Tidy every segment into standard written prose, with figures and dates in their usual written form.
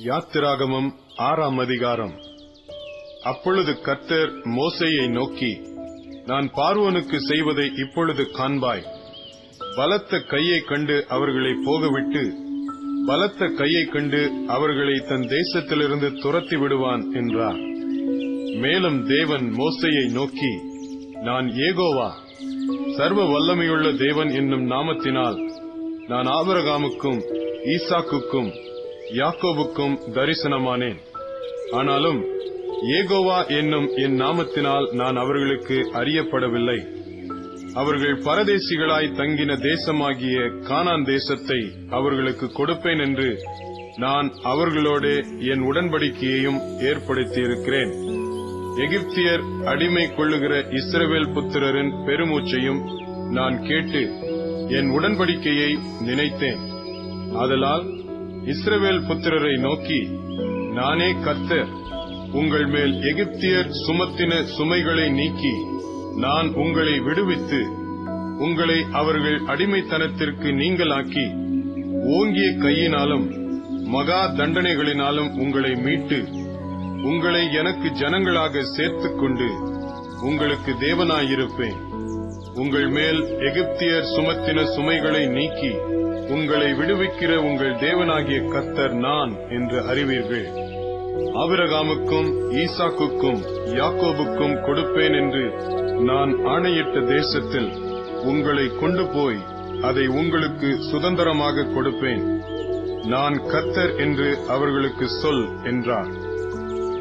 யாத்திராகமம் 6ஆம் அதிகாரம். அப்பொழுது கர்த்தர் மோசேயை நோக்கி, நான் பார்வோனுக்கு செய்வதை இப்பொழுது காண்பாய். பலத்த கையைக் கண்டு அவர்களை போகவிட்டு, பலத்த கையைக் கண்டு அவர்களை தன் தேசத்திலிருந்து துரத்தி விடுவான் என்றார். மேலும் தேவன் மோசேயை நோக்கி, நான் யெகோவா, சர்வ வல்லமையுள்ள தேவன் என்னும் நாமத்தினால் நான் ஆபிரகாமுக்கும் ஈசாக்குக்கும் யாக்கோபுக்கும் தரிசனமானேன். ஆனாலும் யெகோவா என்னும் என் நாமத்தினால் நான் அவர்களுக்கு அறியப்படவில்லை. அவர்கள் பரதேசிகளாய் தங்கின தேசமாகிய கானான் தேசத்தை அவர்களுக்கு கொடுப்பேன் என்று நான் அவர்களோடு என் உடன்படிக்கையையும் ஏற்படுத்தியிருக்கிறேன். எகிப்தியர் அடிமை கொள்ளுகிற இஸ்ரவேல் புத்திரரின் பெருமூச்சையும் நான் கேட்டு என் உடன்படிக்கையை நினைத்தேன். ஆதலால் இஸ்ரவேல் புத்திரரை நோக்கி, நானே கர்த்தர், உங்கள் மேல் எகிப்தியர் சுமத்தின சுமைகளை நீக்கி நான் உங்களை விடுவித்து உங்களை அவர்கள் அடிமைத்தனத்திற்கு நீங்களாக்கி ஓங்கிய கையினாலும் மகா தண்டனைகளினாலும் உங்களை மீட்டு உங்களை எனக்கு ஜனங்களாக சேர்த்துக் கொண்டு உங்களுக்கு தேவனாயிருப்பேன். உங்கள் மேல் எகிப்தியர் சுமத்தின சுமைகளை நீக்கி உங்களை விடுவிக்கிற உங்கள் தேவனாகிய கர்த்தர் நான் என்று அறிவீர்கள். ஆபிரகாமுக்கும் ஈசாக்குக்கும் யாக்கோபுக்கும் கொடுப்பேன் என்று நான் ஆணையிட்ட தேசத்தில் உங்களை கொண்டு போய் அதை உங்களுக்கு சுதந்திரமாக கொடுப்பேன். நான் கர்த்தர் என்று அவர்களுக்கு சொல் என்றார்.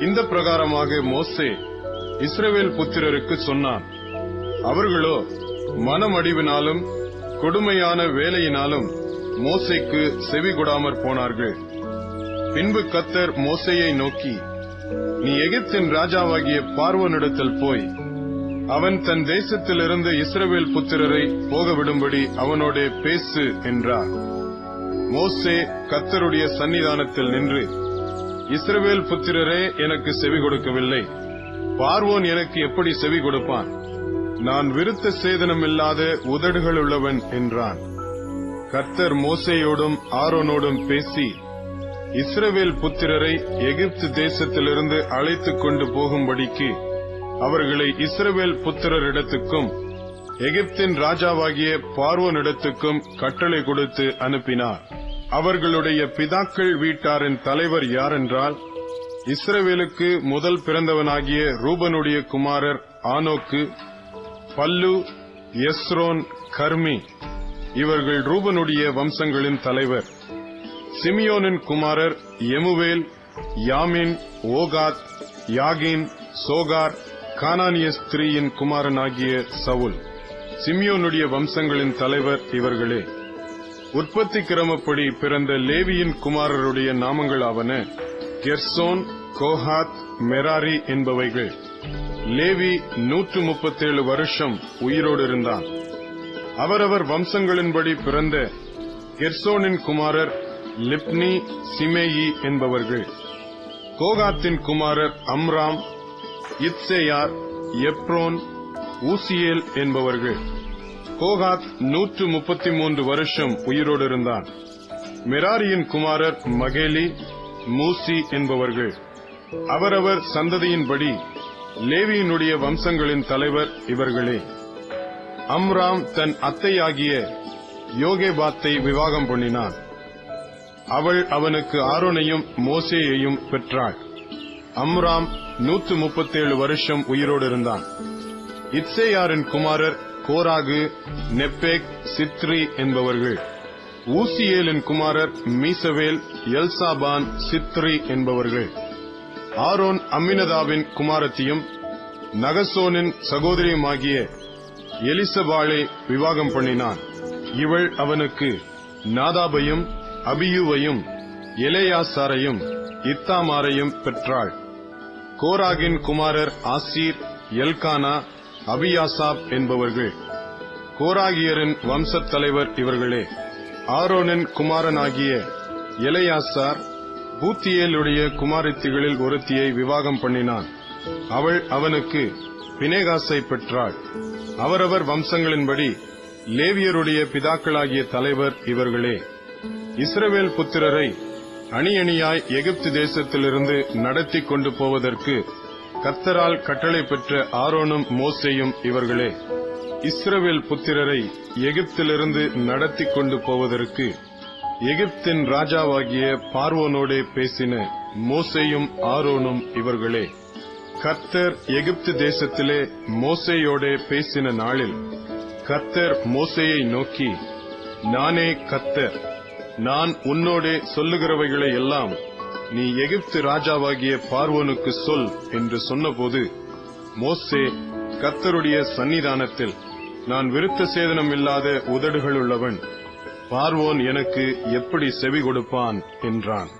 இந்த பிரகாரமாக மோசே இஸ்ரவேல் புத்திரருக்கு சொன்னான். அவர்களோ மனமடிவினாலும் கொடுமையான வேலையினாலும் மோசேக்கு செவிகொடாமற் போனார்கள். பின்பு கர்த்தர் மோசேயை நோக்கி, நீ எகிப்தின் ராஜாவாகிய பார்வோனிடத்தில் போய் அவன் தன் தேசத்திலிருந்து இஸ்ரவேல் புத்திரரை போகவிடும்படி அவனோடே பேசு என்றார். மோசே கர்த்தருடைய சன்னிதானத்தில் நின்று, இஸ்ரவேல் புத்திரரே எனக்கு செவி கொடுக்கவில்லை, பார்வோன் எனக்கு எப்படி செவி கொடுப்பான்? நான் விருத்த சேதனமில்லாத உதடுகள் உள்ளவன் என்றான். கர்த்தர் மோசேயோடும் ஆரோனோடும் பேசி, இஸ்ரவேல் புத்திரரை எகிப்து தேசத்திலிருந்து அழைத்துக் கொண்டு போகும்படிக்கு அவர்களை இஸ்ரவேல் புத்திரரிடத்துக்கும் எகிப்தின் ராஜாவாகிய பார்வோனிடத்துக்கும் கட்டளை கொடுத்து அனுப்பினார். அவர்களுடைய பிதாக்கள் வீட்டாரின் தலைவர் யாரென்றால், இஸ்ரவேலுக்கு முதல் பிறந்தவனாகிய ரூபனுடைய குமாரர் ஆனோக்கு, பல்லு, எஸ்ரோன், கர்மி. இவர்கள் ரூபனுடைய வம்சங்களின் தலைவர். சிமியோனின் குமாரர் எமுவேல், யாமின், ஓகாத், யாகின், சோகார், கானானிய ஸ்திரீயின் குமாரனாகிய சவுல். சிமியோனுடைய வம்சங்களின் தலைவர் இவர்களே. உற்பத்தி கிரமப்படி பிறந்த லேவியின் குமாரருடைய நாமங்களாவன கெர்சோன், கோஹாத், மெராரி என்பவைகள். லேவி 137 வருஷம் உயிரோடு இருந்தான். அவரவர் வம்சங்களின்படி பிறந்த கெர்சோனின் குமாரர் லிப்னி, சிமேயி என்பவர்கள். கோகாத்தின் குமாரர் அம்ராம், இத்சேயார், எப்ரோன், ஊசியேல் என்பவர்கள். கோகாத் 133 வருஷம் உயிரோடு இருந்தான். மெராரியின் குமாரர் மகேலி, மூசி என்பவர்கள். அவரவர் சந்ததியின்படி லேவியினுடைய வம்சங்களின் தலைவர் இவர்களே. அம்ராம் தன் அத்தையாகிய யோகேபாத்தை விவாகம் பண்ணினான். அவள் அவனுக்கு ஆரோனையும் மோசேயையும் பெற்றாள். அம்ராம் 137 வருஷம் உயிரோடு இருந்தான். இத்சேயாரின் குமாரர் கோராகு, நெப்பேக், சித்ரி என்பவர்கள். ஊசியேலின் குமாரர் மீசவேல், எல்சாபான், சித்ரி என்பவர்கள். ஆரோன் அம்மினதாவின் குமாரத்தியும் நகசோனின் சகோதரியுமாகிய எலிசபாளை விவாகம் பண்ணினான். இவள் அவனுக்கு நாதாபையும் அபியூவையும் எலேயாசாரையும் இத்தாமாரையும் பெற்றாள். கோராகின் குமாரர் ஆசீர், எல்கானா, அபியாசாப் என்பவர்கள். கோராகியரின் வம்சத் தலைவர் இவர்களே. ஆரோனின் குமாரனாகிய எலேயாசார் பூத்தியேலுடைய குமாரத்திகளில் ஒருத்தியை விவாகம் பண்ணினான். அவள் அவனுக்கு பினேகாசை பெற்றாள். அவரவர் வம்சங்களின்படி லேவியருடைய பிதாக்களாகிய தலைவர் இவர்களே. இஸ்ரவேல் புத்திரரை அணி அணியாய் எகிப்து தேசத்திலிருந்து நடத்தி கொண்டு போவதற்கு கர்த்தரால் கட்டளை பெற்ற ஆரோனும் மோசேயும் இவர்களே. இஸ்ரவேல் புத்திரரை எகிப்திலிருந்து நடத்தி கொண்டு போவதற்கு எகிப்தின் ராஜாவாகிய பார்வோனோடே பேசின மோசேயும் ஆரோனும் இவர்களே. கர்த்தர் எகிப்து தேசத்திலே மோசேயோடே பேசின நாளில் கர்த்தர் மோசேயை நோக்கி, நானே கர்த்தர், நான் உன்னோடே சொல்லுகிறவைகளை எல்லாம் நீ எகிப்து ராஜாவாகிய பார்வோனுக்கு சொல் என்று சொன்னபோது, மோசே கர்த்தருடைய சந்நிதானத்தில், நான் விருத்த சேதனம் இல்லாத உதடுகளுள்ளவன், பார்வோன் எனக்கு எப்படி செவி கொடுப்பான் என்றான்.